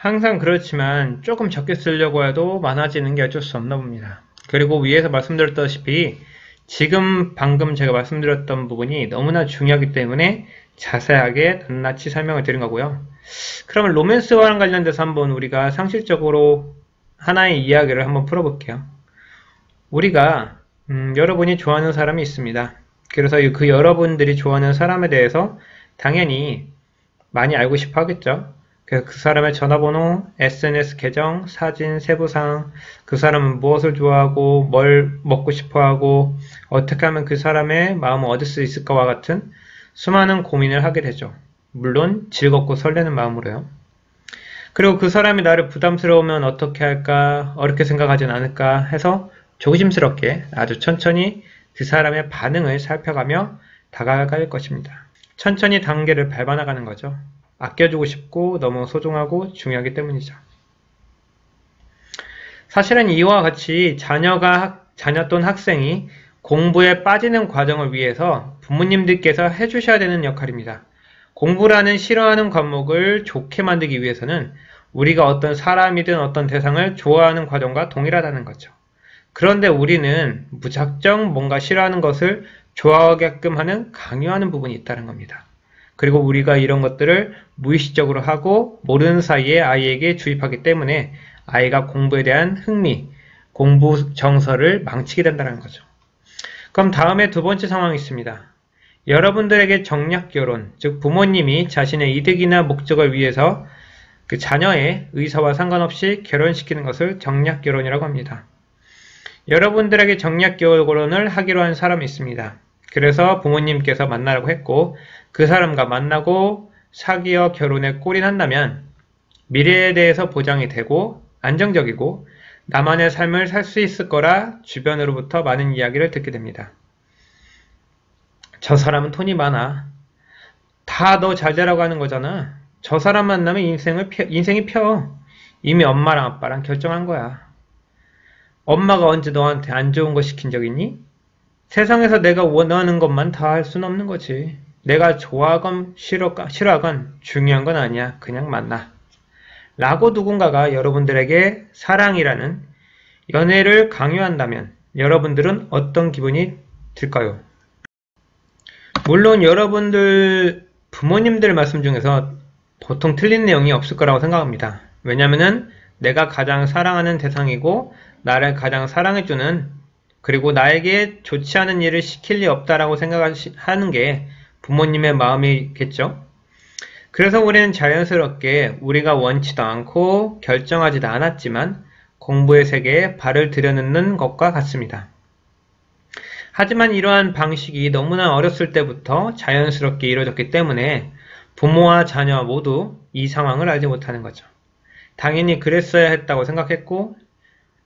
항상 그렇지만 조금 적게 쓰려고 해도 많아지는 게 어쩔 수 없나 봅니다. 그리고 위에서 말씀드렸다시피 지금 방금 제가 말씀드렸던 부분이 너무나 중요하기 때문에 자세하게 낱낱이 설명을 드린 거고요. 그러면 로맨스와랑 관련돼서 한번 우리가 상식적으로 하나의 이야기를 한번 풀어볼게요. 우리가 여러분이 좋아하는 사람이 있습니다. 그래서 그 여러분들이 좋아하는 사람에 대해서 당연히 많이 알고 싶어 하겠죠. 그래서 그 사람의 전화번호, SNS 계정, 사진, 세부사항, 그 사람은 무엇을 좋아하고 뭘 먹고 싶어 하고 어떻게 하면 그 사람의 마음을 얻을 수 있을까와 같은 수많은 고민을 하게 되죠. 물론 즐겁고 설레는 마음으로요. 그리고 그 사람이 나를 부담스러우면 어떻게 할까, 어렵게 생각하진 않을까 해서 조심스럽게 아주 천천히 그 사람의 반응을 살펴가며 다가갈 것입니다. 천천히 단계를 밟아 나가는 거죠. 아껴주고 싶고 너무 소중하고 중요하기 때문이죠. 사실은 이와 같이 자녀 또는 학생이 공부에 빠지는 과정을 위해서 부모님들께서 해주셔야 되는 역할입니다. 공부라는 싫어하는 과목을 좋게 만들기 위해서는 우리가 어떤 사람이든 어떤 대상을 좋아하는 과정과 동일하다는 거죠. 그런데 우리는 무작정 뭔가 싫어하는 것을 좋아하게끔 하는 강요하는 부분이 있다는 겁니다. 그리고 우리가 이런 것들을 무의식적으로 하고 모르는 사이에 아이에게 주입하기 때문에 아이가 공부에 대한 흥미, 공부 정서를 망치게 된다는 거죠. 그럼 다음에 두 번째 상황이 있습니다. 여러분들에게 정략결혼, 즉 부모님이 자신의 이득이나 목적을 위해서 그 자녀의 의사와 상관없이 결혼시키는 것을 정략결혼이라고 합니다. 여러분들에게 정략결혼을 하기로 한 사람이 있습니다. 그래서 부모님께서 만나라고 했고 그 사람과 만나고 사귀어 결혼에 꼴인한다면 미래에 대해서 보장이 되고 안정적이고 나만의 삶을 살 수 있을 거라 주변으로부터 많은 이야기를 듣게 됩니다. 저 사람은 돈이 많아. 다 너 잘 되라고 하는 거잖아. 저 사람 만나면 인생이 펴. 이미 엄마랑 아빠랑 결정한 거야. 엄마가 언제 너한테 안 좋은 거 시킨 적 있니? 세상에서 내가 원하는 것만 다 할 수는 없는 거지. 내가 좋아하건 싫어하건 중요한 건 아니야. 그냥 만나. 라고 누군가가 여러분들에게 사랑이라는 연애를 강요한다면 여러분들은 어떤 기분이 들까요? 물론 여러분들 부모님들 말씀 중에서 보통 틀린 내용이 없을 거라고 생각합니다. 왜냐면은 내가 가장 사랑하는 대상이고 나를 가장 사랑해주는 그리고 나에게 좋지 않은 일을 시킬 리 없다라고 생각하는 게 부모님의 마음이겠죠. 그래서 우리는 자연스럽게 우리가 원치도 않고 결정하지도 않았지만 공부의 세계에 발을 들여놓는 것과 같습니다. 하지만 이러한 방식이 너무나 어렸을 때부터 자연스럽게 이루어졌기 때문에 부모와 자녀 모두 이 상황을 알지 못하는 거죠. 당연히 그랬어야 했다고 생각했고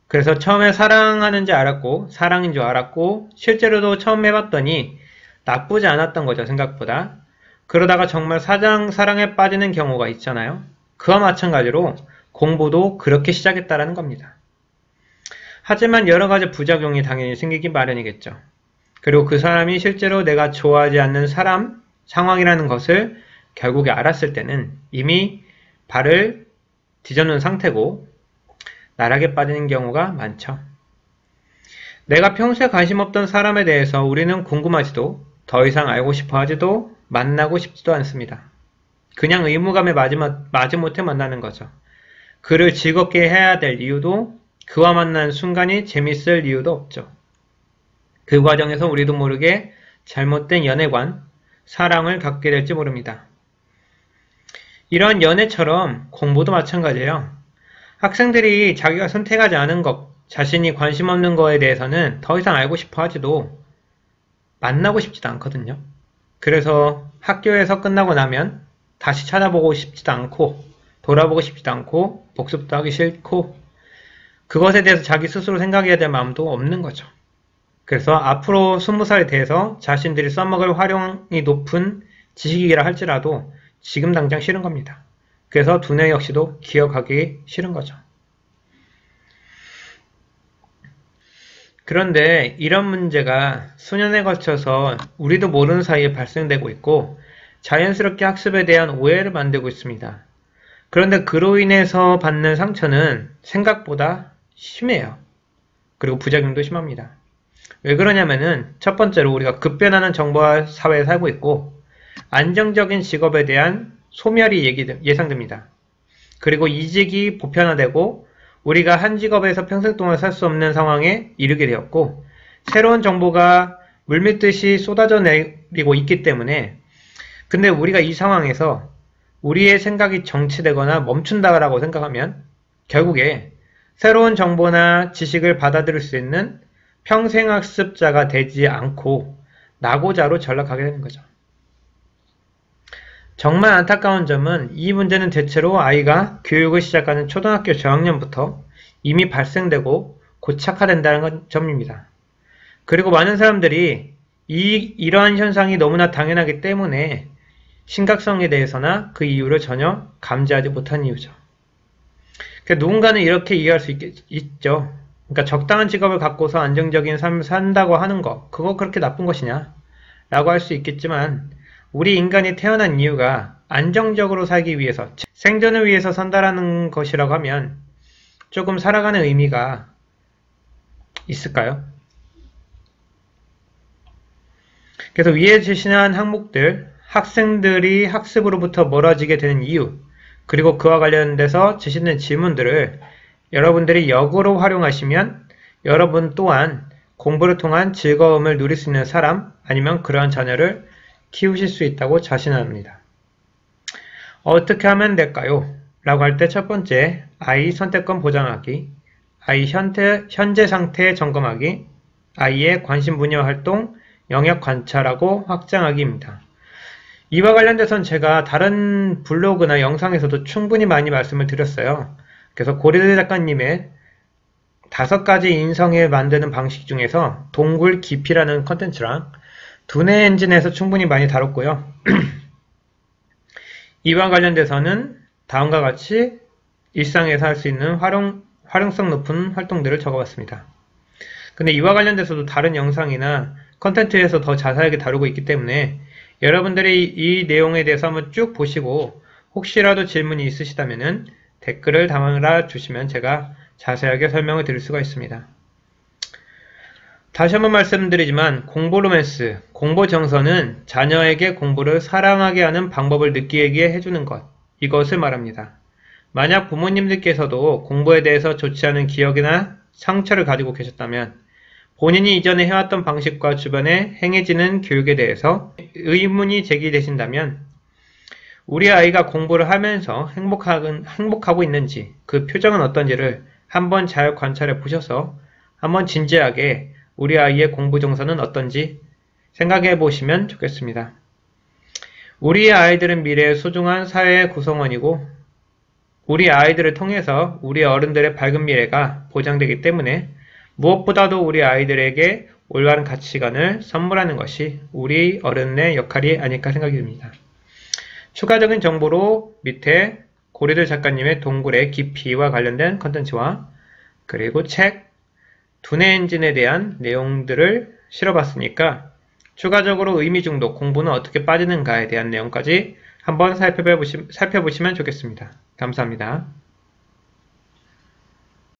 그래서 처음에 사랑하는지 알았고 사랑인 줄 알았고 실제로도 처음 해봤더니 나쁘지 않았던 거죠. 생각보다. 그러다가 정말 사랑에 빠지는 경우가 있잖아요. 그와 마찬가지로 공부도 그렇게 시작했다라는 겁니다. 하지만 여러 가지 부작용이 당연히 생기기 마련이겠죠. 그리고 그 사람이 실제로 내가 좋아하지 않는 사람, 상황이라는 것을 결국에 알았을 때는 이미 발을 뒤져놓은 상태고 나락에 빠지는 경우가 많죠. 내가 평소에 관심 없던 사람에 대해서 우리는 궁금하지도 더 이상 알고 싶어 하지도 만나고 싶지도 않습니다. 그냥 의무감에 마지못해 만나는 거죠. 그를 즐겁게 해야 될 이유도 그와 만난 순간이 재밌을 이유도 없죠. 그 과정에서 우리도 모르게 잘못된 연애관, 사랑을 갖게 될지 모릅니다. 이런 연애처럼 공부도 마찬가지예요. 학생들이 자기가 선택하지 않은 것, 자신이 관심 없는 거에 대해서는 더 이상 알고 싶어 하지도 만나고 싶지도 않거든요. 그래서 학교에서 끝나고 나면 다시 찾아보고 싶지도 않고 돌아보고 싶지도 않고 복습도 하기 싫고 그것에 대해서 자기 스스로 생각해야 될 마음도 없는 거죠. 그래서 앞으로 20살이 돼서 자신들이 써먹을 활용이 높은 지식이라 할지라도 지금 당장 싫은 겁니다. 그래서 두뇌 역시도 기억하기 싫은 거죠. 그런데 이런 문제가 수년에 걸쳐서 우리도 모르는 사이에 발생되고 있고 자연스럽게 학습에 대한 오해를 만들고 있습니다. 그런데 그로 인해서 받는 상처는 생각보다 심해요. 그리고 부작용도 심합니다. 왜 그러냐면은 첫 번째로 우리가 급변하는 정보화 사회에 살고 있고 안정적인 직업에 대한 소멸이 예상됩니다. 그리고 이직이 보편화되고 우리가 한 직업에서 평생 동안 살 수 없는 상황에 이르게 되었고 새로운 정보가 물밀듯이 쏟아져 내리고 있기 때문에 근데 우리가 이 상황에서 우리의 생각이 정치되거나 멈춘다라고 생각하면 결국에 새로운 정보나 지식을 받아들일 수 있는 평생학습자가 되지 않고 낙오자로 전락하게 되는 거죠. 정말 안타까운 점은 이 문제는 대체로 아이가 교육을 시작하는 초등학교 저학년부터 이미 발생되고 고착화된다는 점입니다. 그리고 많은 사람들이 이러한 현상이 너무나 당연하기 때문에 심각성에 대해서나 그 이유를 전혀 감지하지 못한 이유죠. 그러니까 누군가는 이렇게 이해할 수 있죠. 그러니까 적당한 직업을 갖고서 안정적인 삶을 산다고 하는 거, 그거 그렇게 나쁜 것이냐? 라고 할 수 있겠지만 우리 인간이 태어난 이유가 안정적으로 살기 위해서, 생존을 위해서 산다라는 것이라고 하면 조금 살아가는 의미가 있을까요? 그래서 위에 제시한 항목들, 학생들이 학습으로부터 멀어지게 되는 이유, 그리고 그와 관련돼서 제시된 질문들을 여러분들이 역으로 활용하시면 여러분 또한 공부를 통한 즐거움을 누릴 수 있는 사람 아니면 그러한 자녀를 키우실 수 있다고 자신합니다. 어떻게 하면 될까요? 라고 할 때 첫 번째, 아이 선택권 보장하기, 아이 현재 상태 점검하기, 아이의 관심 분야 활동, 영역 관찰하고 확장하기입니다. 이와 관련돼서는 제가 다른 블로그나 영상에서도 충분히 많이 말씀을 드렸어요. 그래서 고리대 작가님의 5가지 인성을 만드는 방식 중에서 동굴 깊이라는 컨텐츠랑 두뇌 엔진에서 충분히 많이 다뤘고요. 이와 관련돼서는 다음과 같이 일상에서 할 수 있는 활용성 높은 활동들을 적어봤습니다. 근데 이와 관련돼서도 다른 영상이나 컨텐츠에서 더 자세하게 다루고 있기 때문에 여러분들이 이 내용에 대해서 한번 쭉 보시고 혹시라도 질문이 있으시다면 댓글을 달아주시면 제가 자세하게 설명을 드릴 수가 있습니다. 다시 한번 말씀드리지만 공부 로맨스, 공부 정서는 자녀에게 공부를 사랑하게 하는 방법을 느끼게 해주는 것, 이것을 말합니다. 만약 부모님들께서도 공부에 대해서 좋지 않은 기억이나 상처를 가지고 계셨다면 본인이 이전에 해왔던 방식과 주변에 행해지는 교육에 대해서 의문이 제기되신다면 우리 아이가 공부를 하면서 행복하고 있는지 그 표정은 어떤지를 한번 잘 관찰해 보셔서 한번 진지하게 우리 아이의 공부 정서는 어떤지 생각해 보시면 좋겠습니다. 우리 아이들은 미래의 소중한 사회의 구성원이고 우리 아이들을 통해서 우리 어른들의 밝은 미래가 보장되기 때문에 무엇보다도 우리 아이들에게 올바른 가치관을 선물하는 것이 우리 어른의 역할이 아닐까 생각이 듭니다. 추가적인 정보로 밑에 고리들 작가님의 동굴의 깊이와 관련된 컨텐츠와 그리고 책 두뇌 엔진에 대한 내용들을 실어봤으니까 추가적으로 의미 중독, 공부는 어떻게 빠지는가에 대한 내용까지 한번 살펴보시면 좋겠습니다. 감사합니다.